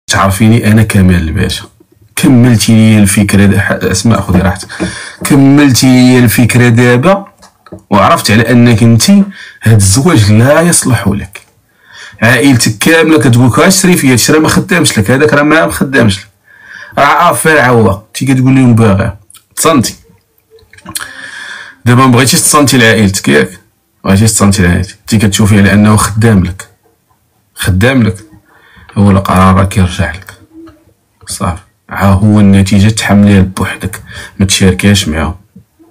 تعرفيني انا كمال الباشا، كملتي لي الفكره اسماء خذي راحتك، كملتي لي الفكره دابا وعرفت على انك انت هاد الزواج لا يصلح لك. عائلتك كامله كتقول لك اشري فيا هادشي راه ما خدامش لك، هذاك راه ما خدامش لك، راه افير عوا انت كتقول لهم باغي تصنتي. دابا ما بغيتيش تصنتي لعائلتك ياك، بغيتيش تصنتي لعائلتك، انت كتشوفي على انه خدام لك، هو القرار راه كيرجع لك صافي. هو النتيجه تحمليها بوحدك، ما تشاركيهاش معاهم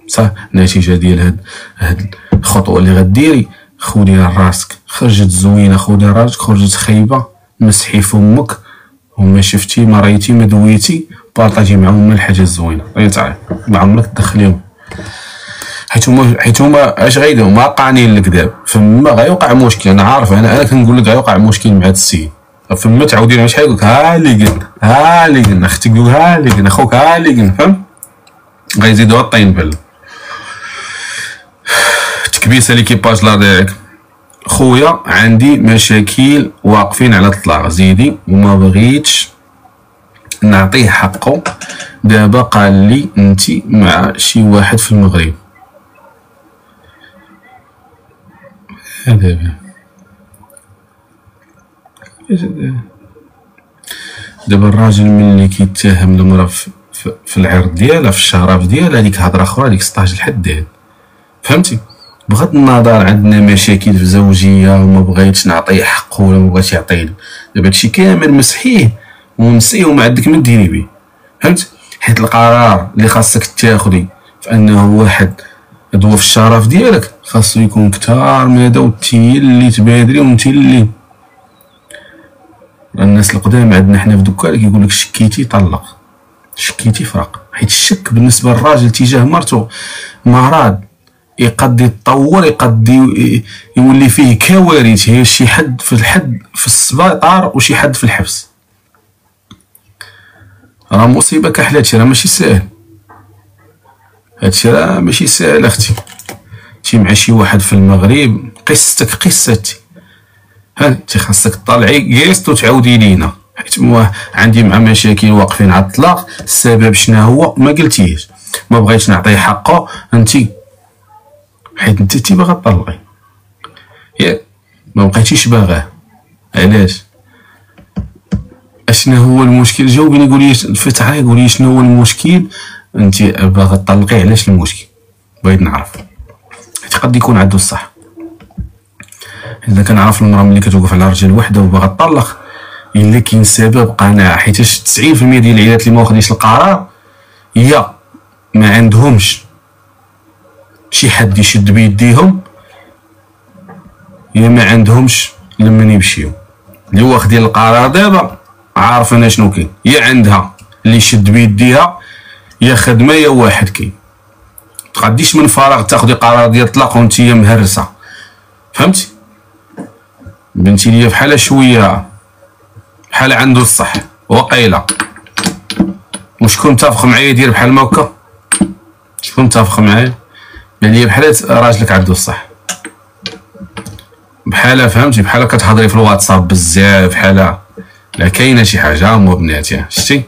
صح. النتيجه ديال هاد الخطوه اللي غديري خوديها لراسك، خرجت زوينه خوديها لراسك، خرجت خايبه مسحي فمك وما شفتي ما ريتي ما دويتي، بارطاجي معاهم الحاجه الزوينه تعرف ما عمرك تدخليهم، حيت هما اش غيديروا ما قانين لك دابا فما غيوقع مشكل. انا عارف، انا كنقول لك غيوقع مشكل مع هاد السيد، فما تعاودي له شحال يقول لك ها اللي قلنا اختك تقول ها اللي قلنا اخوك ها اللي قلنا، فهم غيزيدوا الطين بل تكبيسه ليكيباج لا ديريك. خويا عندي مشاكل واقفين على الطلاق زيدي وما بغيتش نعطيه حقه، دابا قال لي انتي مع شي واحد في المغرب. دابا الراجل ملي كيتهم المراه في العرض ديالها في الشرف ديالها، هذيك هضره اخرى، هذيك 16 الحداد فهمتي. بغض النظر عندنا مشاكل في الزوجيه وما بغيتش نعطيه حقه ولا ما بغيتش يعطيني، دابا هادشي كامل مسحيه ونسيه وما عندك ما ديري به فهمت. حيت القرار اللي خاصك تاخدي في انه واحد يضوى في الشرف ديالك خاصو يكون كتار من هذا، وانت اللي تبادري وانت اللي الناس القدام عندنا حنا في دكان كيقول لك شكيتي طلق، شكيتي فرق. حيت الشك بالنسبه للراجل تجاه مرته مرض يقد يتطور، يقد يولي فيه كوارث، هي شي حد في السبيطار وشي حد في الحبس. راه مصيبه كحل هادشي، راه ماشي ساهل، هادشي راه ماشي ساهل اختي. تي مع شي واحد في المغرب قصتك قصتي، ها انت خاصك تطلعي قيست وتعاودي لينا، حيت عندي مع مشاكل واقفين على الطلاق. السبب شنو هو؟ ما قلتيش، ما بغيتش نعطيه حقه انت، حيت انت باغا تطلقي ياك، ما بقيتيش باغاه. علاش؟ اشنا هو المشكل؟ جاوبيني قولي فتح عليا قولي شنو هو المشكل. انت باغا تطلقي علاش المشكل؟ بغيت نعرف، حيت قد يكون عنده الصح. اذا كنعرف المراه ملي كتوقف على رجل وحده وباغا تطلق الا كاين سبب قناعه، حيت 90% ديال العائلات اللي ما واخدينش القرار يا ما عندهمش شي حد يشد بيديهم، يا ما عندهمش لمن يمشيو. اللي واخدين القرار دابا عارف انا شنو كاين، يا عندها اللي يشد بيديها يا خدمه يا واحد كاين. تقديش من فراغ تاخدي قرار ديال الطلاق وانت مهرسه فهمتي. بنتي ليا بحال شويه بحال عنده الصح وقيله، وشكون متفق معايا يدير بحال ما هكا؟ شكون متفق معايا؟ يعني بحال راجلك عنده الصح، بحال فهمتي، بحال كتهضري في الواتساب بزاف، بحال لا كاينه شي حاجه مو بناتي شتي،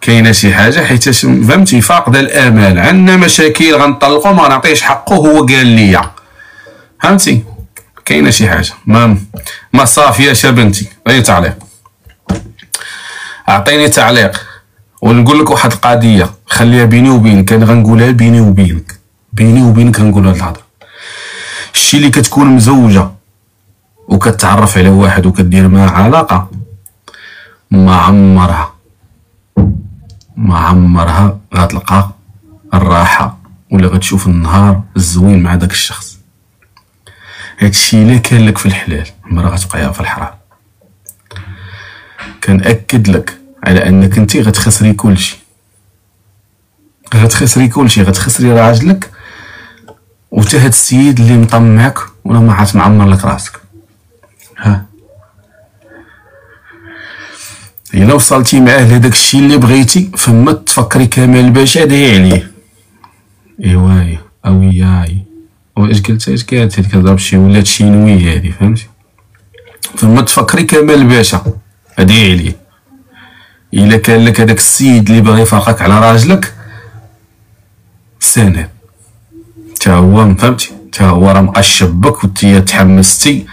كاينه شي حاجه حيت فهمتي فاقده الامال. عندنا مشاكل غنطلقو ما نعطيش حقه، هو قال لي فهمتي، كاينه شي حاجه ما صافياش يا بنتي. اي تعليق؟ اعطيني تعليق ونقول لك واحد القضيه خليها بيني وبينك، انا غنقولها بيني وبينك غنقول هاد الهضره. الشي اللي كتكون مزوجه وكتعرف على واحد وكدير معاه علاقه، ما عمرها غتلقى الراحه ولا غتشوف النهار الزوين مع داك الشخص. هادشي الا كان لك في الحلال عمرها غتبقايها في الحرام. كنأكد لك على انك انت غتخسري كلشي، غتخسري راجلك وتا هاد السيد اللي مطمعك ولا ما عاد معمر لك راسك. ها الا وصلتي معاه لهداك الشيء اللي بغيتي فما تفكري كمال الباشا داير عليه. ايوا اوياي واش قلت هادي كضرب شي ولات شينويه هادي فهمتي، فما تفكري كمال الباشا هادي عليه الا كان لك هذاك السيد اللي باغي يفرقك على راجلك سند، تا هو فهمتي، تا هو راه مقشب بك وانتي تحمستي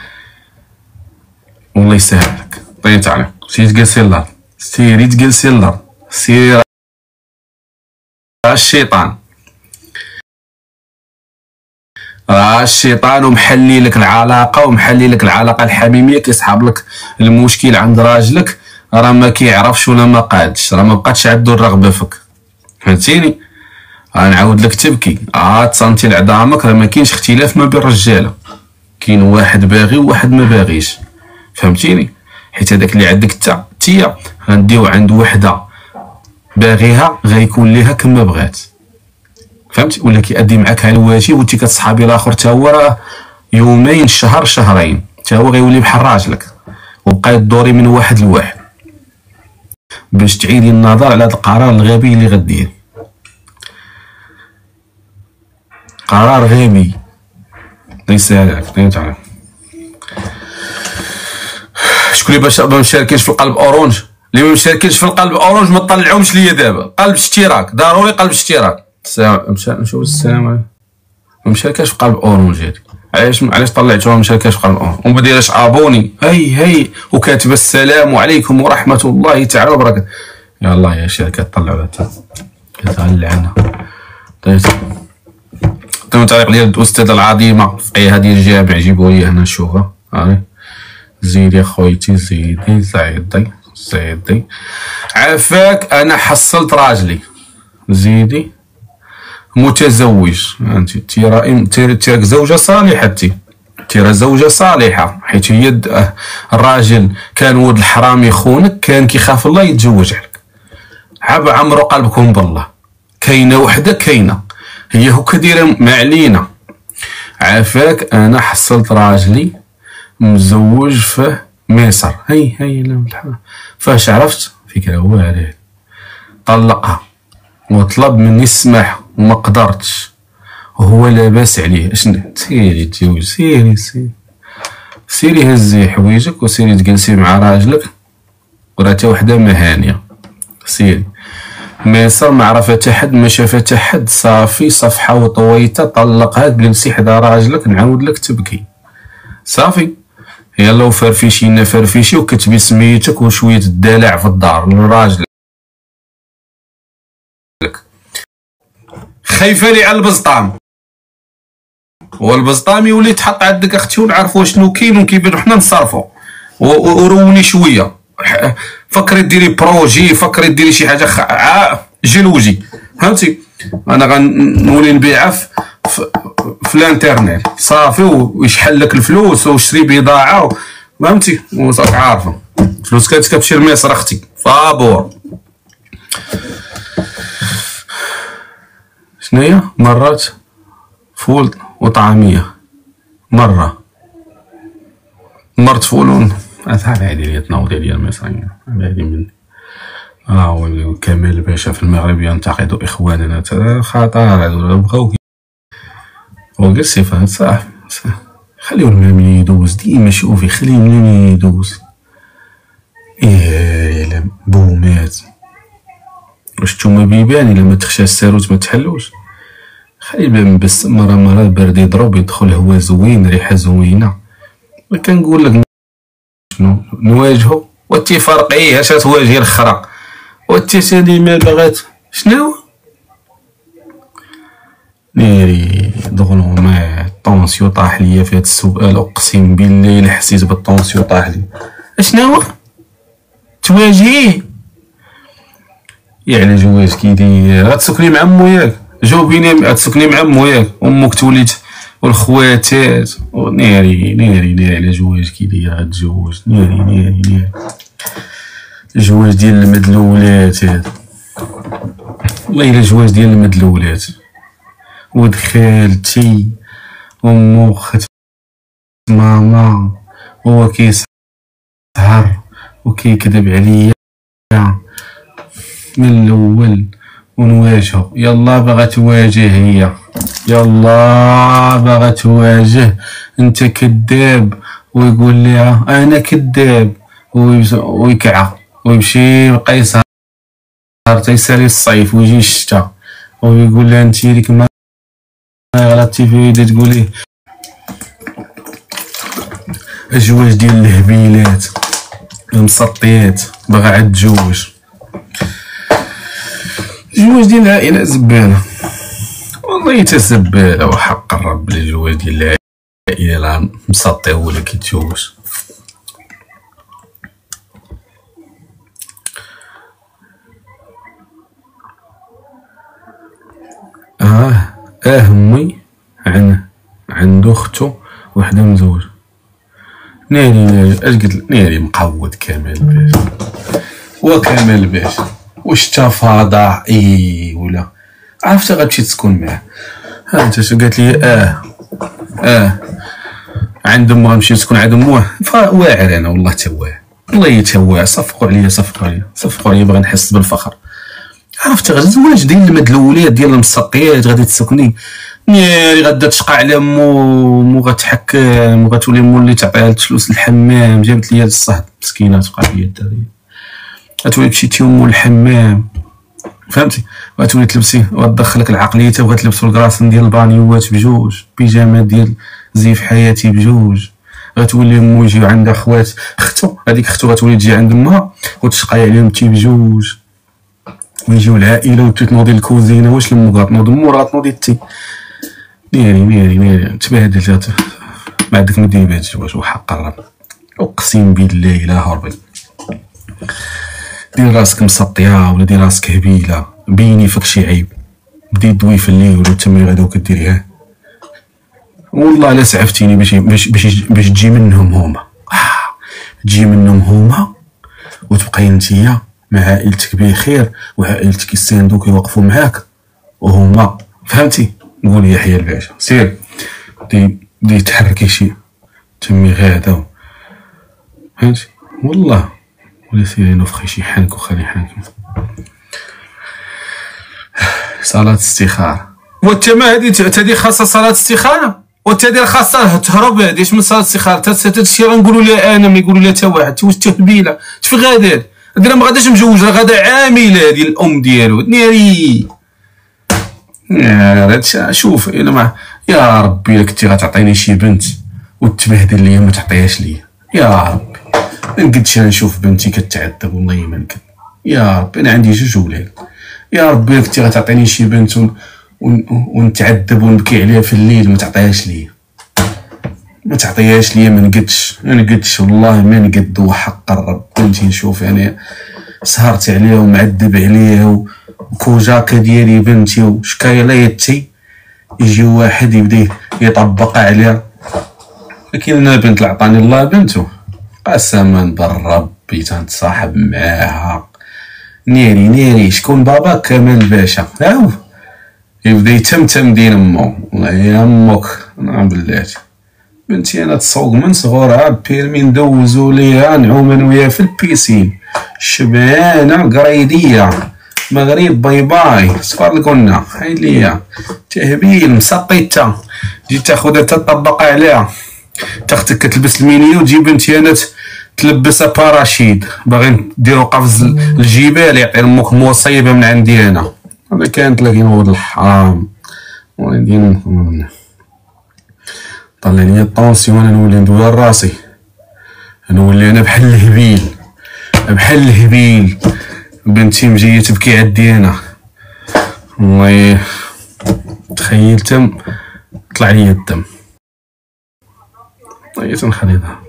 والله يسهل لك. طيت عليك سيري تجلسي للارض، سيري تجلسي للارض، سيري الشيطان، راه الشيطان ومحلي لك العلاقه، ومحلي لك العلاقه الحميميه، كيسحاب لك المشكل عند راجلك، راه ما كيعرفش ولا ما قادش، راه ما بقاتش عنده الرغبه فيك، فهمتيني؟ غنعاود لك تبكي، تصنتي لعظامك، راه ما كاينش اختلاف ما بين الرجاله، كاين واحد باغي وواحد ما باغيش، فهمتيني؟ حيت هذاك اللي عندك تيا غنديو عند وحده باغيها غيكون ليها كما بغات، فهمتي؟ ولا كيأدي معاك على الواجب، وانت كتصحابي الاخر تا هو راه يومين شهر شهرين تا هو غيولي بحال راجلك، وبقاي تدوري من واحد لواحد باش تعيدي النظر على هذا القرار الغبي اللي غدير. قرار غبي ليس عليك. فهمت عليك؟ شكون اللي باش ما مشاركينش في القلب اورانج؟ اللي ما مشاركينش في القلب اورانج ما تطلعهمش ليا دابا، قلب اشتراك ضروري، قلب اشتراك. نشوف السلام عليكم. ما مشاركاش في قلب اورانج هادي، علاش طلعتوها ما مشاركاش في قلب اورانج وما دايراش ابوني؟ هي وكاتبه السلام عليكم ورحمه الله تعالى وبركاته. يلاه يا شركات طلعوا لها كتغلعنا. طيب التعليق ديال الاستاذه العظيمه فقيهه ديال الجامع، جيبوا لي هنا نشوفها. هاني زيدي خويتي، زيدي عافاك. انا حصلت راجلي، زيدي متزوج، انت تيراك زوجه صالحه، تيرا زوجه صالحه، حيت هي الراجل كان ولد الحرام يخونك، كان كيخاف الله يتزوج عليك. عاب عمرو قلبكم بالله، كاينه وحده، كاينه هي هكا دايره ما علينا. عافاك انا حصلت راجلي مزوج في مصر، هي لا فاش عرفت فكره واعره، طلقها وطلب مني السماح وما قدرتش، وهو لاباس عليه. شنو سيري تزوج، سيري هزي حوايجك وسيري تجلسي مع راجلك، وراه تا وحده مهانيه. سيري مصر ما عرف حتى حد، ما شاف حتى حد، صافي صفحه وطويته، طلقها، جلسي حدا راجلك، نعاود لك تبكي صافي. يلا وفرفيشينا فرفيشي، وكتبي سميتك وشويه الدلع في الدار لراجلك. خايفه لي على البسطام، والبسطام يولي تحط عندك اختي، ونعرفوا شنو كاين وكيفاش حنا نصرفوا. وروني شويه، فكري ديري بروجي، فكري ديري شي حاجه جلوجي، فهمتي؟ انا غنولي نبيعها في الانترنت صافي، ويشحال لك الفلوس وشري بضاعه، فهمتي؟ وصاك عارفه الفلوس كتمشي لمصر اختي فابور. شناهي مرات فول وطعميه، مرت فول هذه هذه تناوضي ديال المصريين، هذه مني. هو كمال باشا في المغرب ينتقد اخواننا، خطر هذو بغاو هو غير صفات صافي. خليو المهم يدوز ديما، شوفي خليو المهم يدوز. يا بومات واش نتوما بيبان الا ما تخشى الساروت ما تحلوش. خلي بان بس مرة البرد يضرب، يدخل هوا زوين، ريحه زوينه. ما كنقول لك شنو نواجهو، وانتي فرقيه اش تواجهي الاخرى، وانتي سالي ما بغات شنو نيري ظلمات. طونسيو طاح ليا في هاد السؤال، اقسم بالله الا حسيت بالطونسيو طاح لي. اشنو تواجهيه؟ يعني جواز كيدير؟ غتسكني مع مو ياك؟ جاوبيني، غتسكني مع مو ياك؟ امك توليت والخواتات ناري على جواز كيدير؟ غتزوج ناري الجواز ديال المدلولات هذا، والله الا جواز ديال المدلولات. ود خالتي امو خت ماما، هو كيسهر وكيكذب عليا من الاول ونواجهو. يلا باغا تواجه هي، يلا باغا تواجه، انت كذاب، ويقول لها انا كذاب، ويكعى ويمشي يبقى يسهر. تيسالي الصيف ويجي الشتا ويقول لها انتي ديك ما غلطتي في يدي تقولي الجواج ديال الهبيلات المسطيات باغا عاد تجوج. الجواج ديال العائله زباله والله حتى زباله وحق الرب. الجواج ديال العائله راه مسطي هو اللي كيتجوج. امي عنده اختو وحده مزوج. ناري اش قلت ناري مقود كمال باشا وكمال باشا واش تا فضائي ولا عرفتي غتمشي تسكن معاه. ها انت شو قالت لي عند امه غنمشي نسكن عند امه. واعر انا والله تا واعر والله تا واعر. صفقوا عليا باغي نحس بالفخر. عرفتي غير الزواج ديال المدلولات ديال المسقيات غادي تسكني ناري غادا تشقى على مو غتحك غتولي مولي تعطيها الفلوس للحمام. جابت لي الصهد مسكينه تبقى هي الدريه غتولي مشيتي مول الحمام فهمتي غتولي تلبسي وغتدخلك العقليته وغتلبسوا الكراسن ديال البانيوات بجوج بيجامات ديال زيف حياتي بجوج. غتولي مو يجيو عندها خوات اختو هذيك اختو غتولي تجي عند امها وتشقاي عليهم تي بجوج ويجيو العائله وتنوضي الكوزينه. واش لمو غتنوض مو راه غتنوضي تي ناري تبهدلت ما عندك ما دير بهاد الزواج وحق الرب. اقسم بالله الا هربي دير راسك مسطيه ولا دير راسك هبيله بيني فيك شي عيب بدي دوي في الليل ولا تمي غدا وكديريها والله لا سعفتيني باش تجي منهم هما تجي منهم هما وتبقاي نتيا مع عائلتك بخير وعائلتك يساندوك يوقفوا معاك وهما فهمتي. نقول يحيى الباشا سير دي تحركي شي تمي غادا فهمتي والله ولا سيري نفخي شي حنك وخلي حنك. صلاة استخارة وانت ما هادي خاصة صلاة استخارة وانت هادي خاصة تهرب هاديش من صلاة استخارة. هادشي غنقولوا لها انا ما يقولوا لها حتى واحد. واش تهبيله تفي غادا هادي ما غاداش مجوجه غادا عامله ديال الام ديالو ناري. هادشي شوف الا ما يا ربي الا كنتي غتعطيني شي بنت وتبهدل ليا ما تعطيهاش ليا يا ربي ما نقدش نشوف بنتي كتعذب والله ما نقد. يا ربي انا عندي جوج ولاد يا ربي الا كنتي غتعطيني شي بنت ونتعذب ونبكي عليها في الليل ما تعطيهاش ليا ما نقدش والله ما نقد. وحق الرب بنتي نشوف يعني سهرت عليها ومعذب عليها وكوجاكا ديالي بنتي وشكايليتي يجي واحد يبدا يطبق عليها. لكن انا بنت عطاني الله بنته قسما بالربي تنتصاحب معاها ناري شكون باباك كمال الباشا هاو يبدا يتمتم دين امو والله يا امك نعم بلاتي بنتي انا تسوق من صغورها بيرمي ندوزو ليها نعوم انا وياها في البيسين شبعانه قريديه مغرب باي باي صفر لكنا حيد ليا تهبيل مسقيته تجي تاخذها تطبق عليها تاختك تلبس المينيو وتجي بنتي انا تلبسها باراشيد باغي نديرو قفز الجبال يعطي امك مصيبه من عندي انا. هذا كانت لكن ولد الحرام ولدي طلع لي الطونسيون انا نولي ندوي راسي نولي انا بحال الهبيل بنتي مجيه تبكي عندي انا والله تخيلت طلع لي الدم. طيب تنخليها